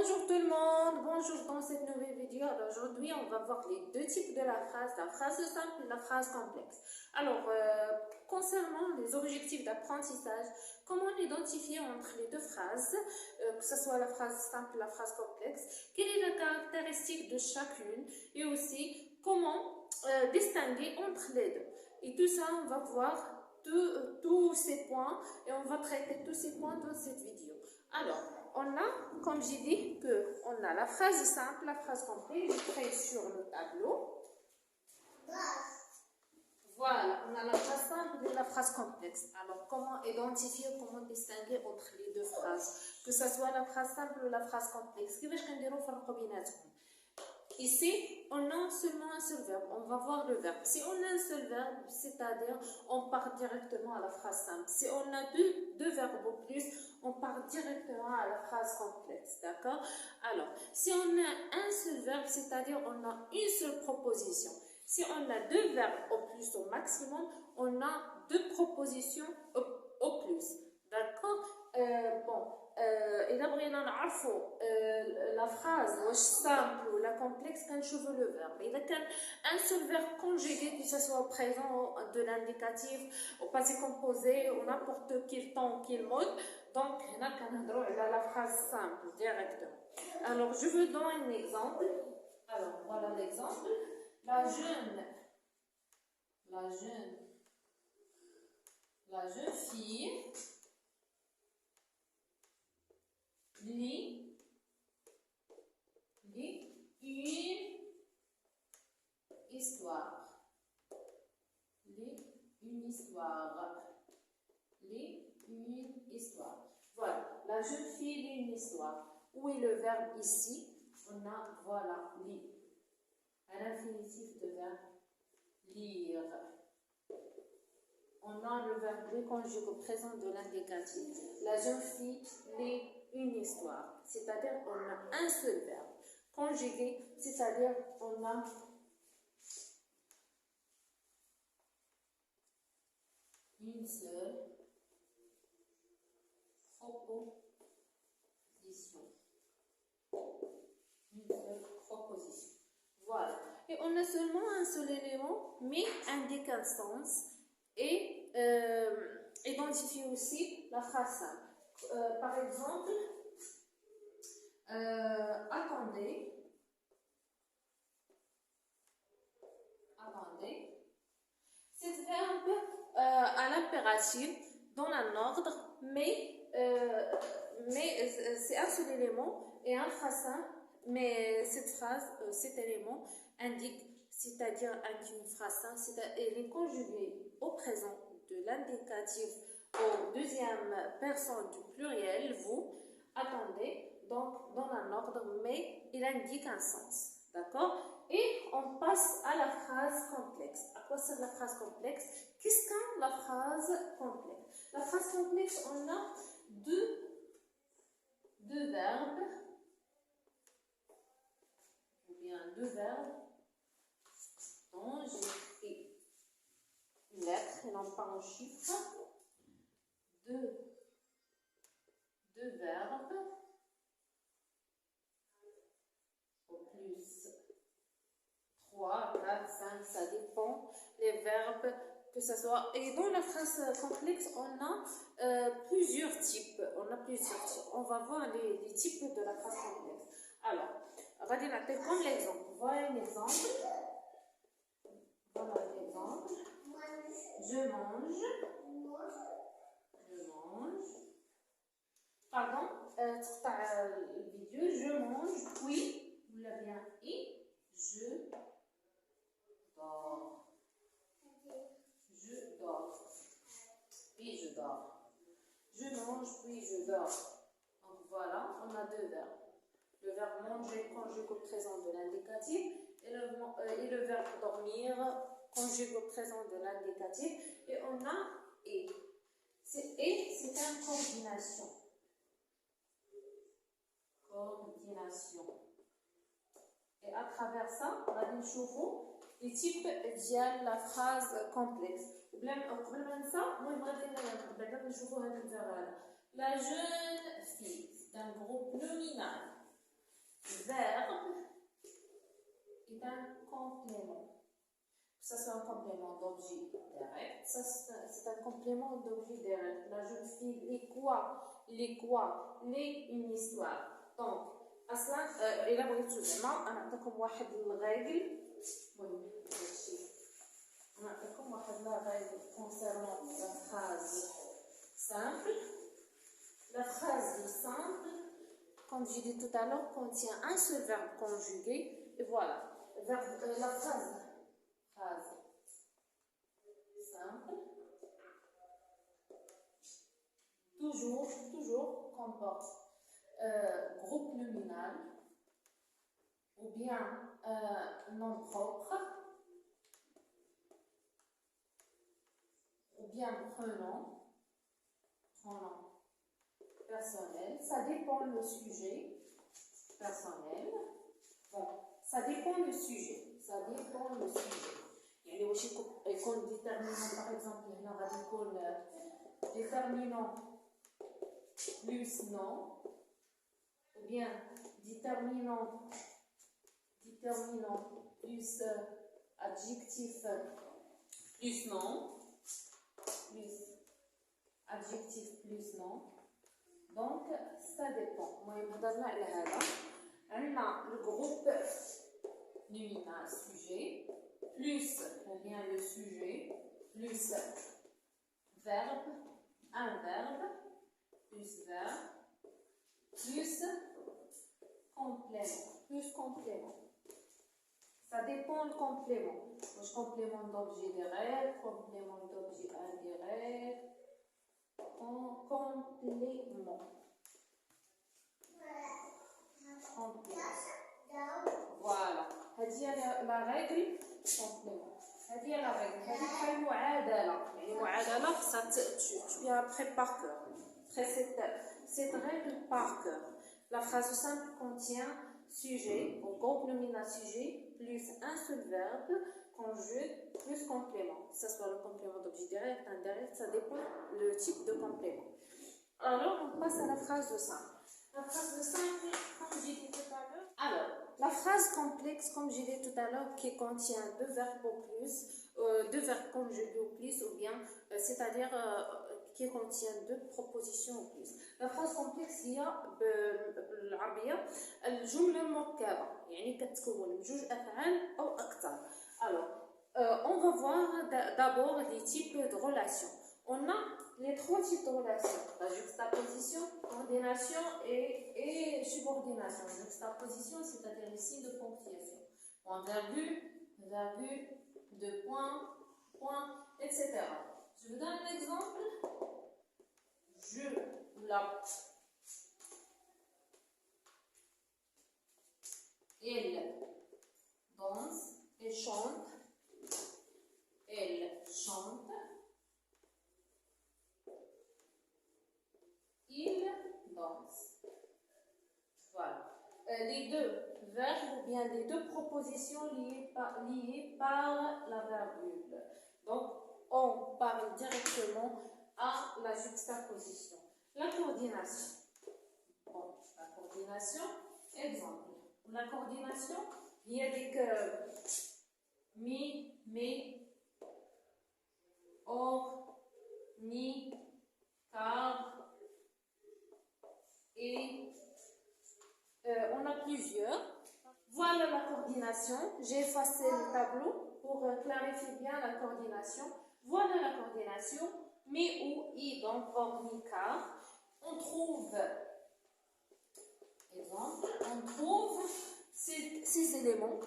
Bonjour tout le monde, bonjour dans cette nouvelle vidéo. Alors aujourd'hui, on va voir les deux types de la phrase simple et la phrase complexe. Alors, concernant les objectifs d'apprentissage, comment identifier entre les deux phrases, que ce soit la phrase simple et la phrase complexe, quelle est la caractéristique de chacune et aussi comment distinguer entre les deux. Et tout ça, on va voir tous ces points et on va traiter tous ces points dans cette vidéo. Alors, on a, comme j'ai dit, on a la phrase simple, la phrase complexe, je crée sur le tableau. Voilà, on a la phrase simple et la phrase complexe. Alors, comment identifier, comment distinguer entre les deux phrases, que ce soit la phrase simple ou la phrase complexe. Ici, on a seulement un seul verbe. On va voir le verbe. Si on a un seul verbe, c'est-à-dire on part directement à la phrase simple. Si on a deux verbes ou plus, on part directement à la phrase complexe. D'accord? Alors, si on a un seul verbe, c'est-à-dire on a une seule proposition. Si on a deux verbes au plus au maximum, on a deux propositions au plus. D'accord? إذا بغينا نعرفوا la phrase واش simple ou la complexe كنشوفوا le verbe. إذا كان un seul verbe conjugué, que ce soit au présent, de l'indicatif, au passé composé, ou n'importe quel temps, quel mode, donc هنا كنهضروا على la phrase simple directement. Alors je vous donne un exemple. Alors voilà l'exemple. La jeune fille lit une histoire. Voilà, la jeune fille lit une histoire. Où est le verbe ici? On a, voilà, lit. Un infinitif de verbe lire. On a le verbe lit conjugué au présent de l'indicatif. La jeune fille lit une histoire. C'est-à-dire on a un seul verbe. Conjugué, c'est-à-dire on a une seule proposition. Voilà. Et on a seulement un seul élément, mais indique un sens et identifie aussi la phrase simple. Par exemple, attendez. C'est verbe à l'impératif, dans un ordre, mais c'est un seul élément et un phrase simple, mais cet élément indique, c'est-à-dire indique une phrase simple, elle est conjuguée au présent de l'indicatif au deuxième personne du pluriel, vous, attendez, donc dans un ordre, mais il indique un sens. D'accord? Et on passe à la phrase complexe. À quoi sert la phrase complexe? Qu'est-ce qu'est la phrase complexe? La phrase complexe, on a deux verbes, ou bien deux verbes, dont j'ai écrit une lettre et non pas un chiffre. Deux verbes, au plus 3, 4, 5, ça dépend les verbes que ce soit. Et dans la phrase complexe, on a plusieurs types. On va voir les types de la phrase complexe. Alors, on va dire comme l'exemple. Voilà l'exemple. Je mange. Pardon, vidéo. Je mange, puis, vous l'avez bien, et je dors. Je mange, puis je dors. Donc voilà, on a deux verbes. Le verbe manger conjugué au présent de l'indicatif et le verbe dormir conjugué au présent de l'indicatif. Et on a et. C'est une coordination. Et à travers ça, on va voir les types de la phrase complexe. La jeune fille, c'est un groupe nominal. verbe est un complément. Ça, c'est un complément d'objet direct. Ça, c'est un complément d'objet direct. La jeune fille, les quoi? Les quoi? Les une histoire. Donc, أصلا إلا بغيتو زعما أنا نعطيكم واحد الريغل. المهم هادشي نعطيكم واحد لا ريغل concernant la phrase simple. La phrase simple, comme j'ai dit tout à l'heure, contient un seul verbe conjugué. Et voilà, la phrase simple, toujours comporte groupe nominal ou bien nom propre ou bien pronom personnel. Ça dépend le sujet personnel. Bon, ça dépend le sujet. يعني واش يكون déterminant par exemple هنا غادي يكون déterminant plus nom ou bien déterminant plus adjectif plus nom plus adjectif plus nom. Donc ça dépend. Moi هضرنا على هذا. عندنا le groupe nominal sujet plus ou bien le sujet plus verbe, un verbe plus verbe plus complément. Ça dépend le complément. Complément d'objet direct, complément d'objet indirect, complément. Voilà. هذه la règle complément. هذه la règle. هذه بحال المعادلة. يعني المعادلة tu viens après par cœur. Après cette règle par cœur. La phrase simple contient sujet, ou groupe nominal sujet, plus un seul verbe, conjugue, plus complément. Que ce soit le complément d'objet direct, indirect, ça dépend le type de complément. Alors, on passe à la phrase simple. La phrase simple, comme j'ai dit tout à l'heure. Alors, la phrase complexe, comme j'ai dit tout à l'heure, qui contient deux verbes ou plus, deux verbes conjugués ou plus, ou bien, c'est-à-dire qui contient deux propositions ou plus. La phrase complexe هي بالعربية الجملة مركبة، يعني كتكون من جوج أفعال أو أكثر. Alors, on va voir d'abord les types de relations. On a les trois types de relations, la juxtaposition, coordination et subordination. Juxtaposition, c'est-à-dire les signes de ponctuation. Point, virgule, virgule, deux points, point, etc. Je vous donne un exemple. Je l'appelle. Elle danse et chante. Elle chante. Il danse. Voilà. Les deux verbes ou bien les deux propositions liées par la virgule. Donc, on parle directement à la juxtaposition. La coordination. Bon, la coordination, exemple. La coordination, il y a des mi, mais, or, ni, car, et on a plusieurs. Voilà la coordination. J'ai effacé le tableau pour clarifier bien la coordination. Voilà la coordination. Mais ou i, donc or ni car. On trouve, exemple, ces éléments,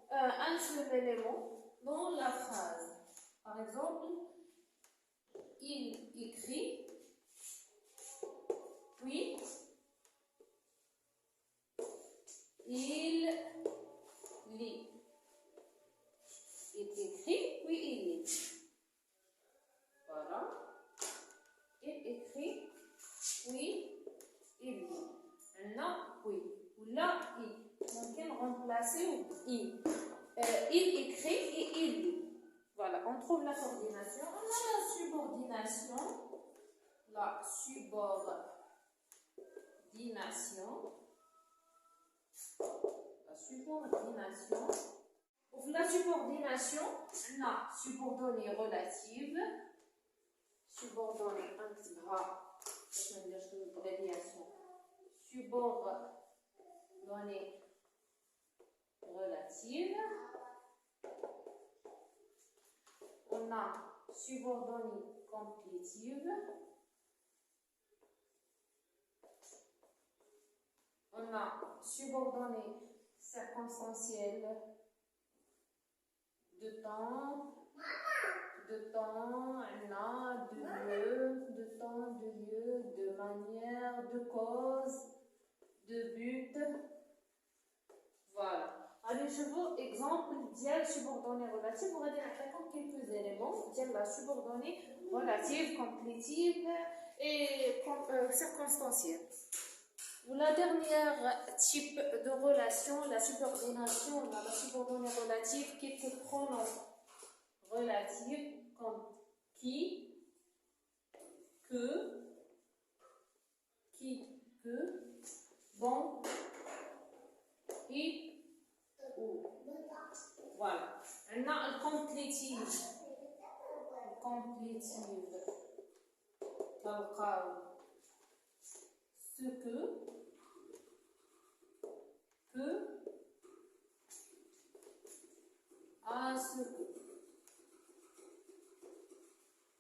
un seul élément dans la phrase. Par exemple, il écrit, puis il lit. Il écrit, puis il lit. Voilà. Il écrit, puis il lit. Non, oui. Ou là, il. ممكن remplacer i. Il écrit et il lit. Voilà, on trouve la coordination. On a la subordination. La subordination. subordination. Pour la subordination, on a subordonnée relative, subordonnée intégrale, subordonnée relative. On a subordonnée complétive. On a subordonnée circonstancielle de temps, on a de temps, de lieu, de manière, de cause, de but. Voilà. Allez, je vous exemple ديال subordonnée relative. On va dire quelques éléments ديال la subordonnée relative, complétive et circonstancielle. Ou la dernière type de relation, la subordination, on a la subordonnée relative qui est le pronom relatif comme qui, que, bon et ou. Voilà. On a un complétive. Ce que, à ce que.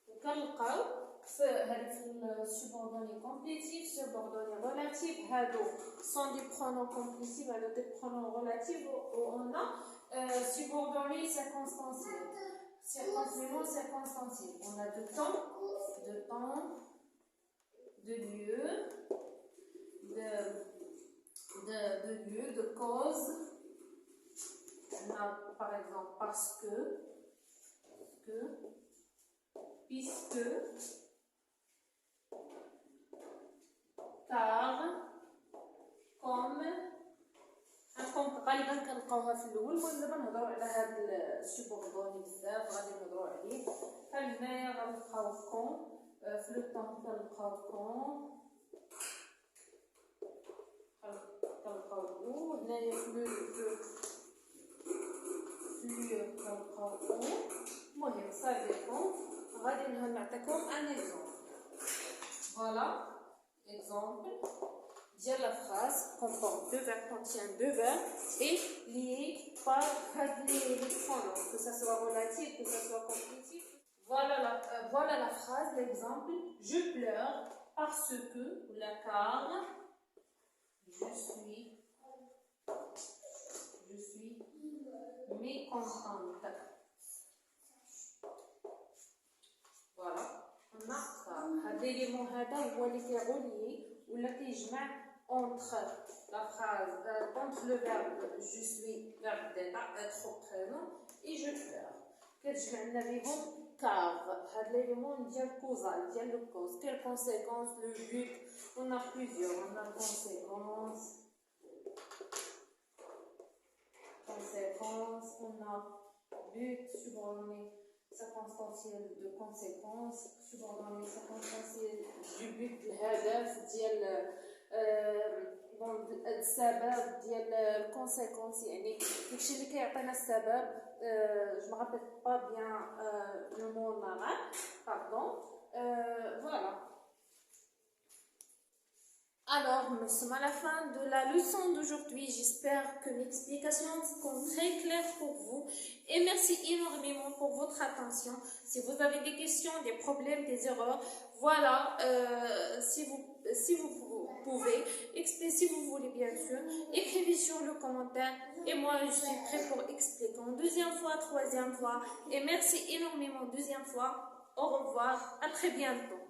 وكنلقاو في subordonnée complétive, subordonnée relative, هادو sont des pronoms complétifs, هادو des pronoms relatifs, où on a subordonnée circonstancielle. Circonstancielle. On a de temps, de lieu, de cause. On a par exemple parce que, puisque, car, comme. غالبا كنلقاوها في الاول. المهم دابا نهضروا على هاد السوبوردوني بزاف غادي نهضروا عليه. بحال هنايا غنلقاو كون في لو طون كنلقاو كون كنلقاو هنايا في لو كنلقاو كون. المهم صافي كون غادي نعطيكم ان اكزومبل. فوالا اكزومبل ديال la phrase comporte deux verbes, contient deux verbes et lié par les pronoms, que ça soit relatif, que ça soit complétif. Voilà la phrase, l'exemple. Je pleure parce que, ou la car, je suis mécontente. Voilà. On a ça. هذا l'élément هذا هو اللي كيغولي ولا كيجمع entre la phrase, entre le verbe je suis, verbe d'être, être au présent, et je pleure. كتجمع لنا بهم car. هذا l'élément ديال causal, ديال le cause. Quelles conséquences, le but. On a plusieurs. On a conséquences, on a but, subordonné circonstanciel de conséquences, subordonné circonstanciel du but, الهدف ديال السبب ديال الكونسيكونس. يعني داكشي اللي كيعطينا السبب. je me rappelle pas bien le mot en arabe, pardon. Voilà. Alors, nous sommes à la fin de la leçon d'aujourd'hui. J'espère que l'explication sont très claire pour vous. Et merci énormément pour votre attention. Si vous avez des questions, des problèmes, des erreurs, voilà, si vous pouvez, si vous voulez bien sûr, écrivez sur le commentaire. Et moi, je suis prêt pour expliquer en deuxième fois, troisième fois. Et merci énormément deuxième fois. Au revoir, à très bientôt.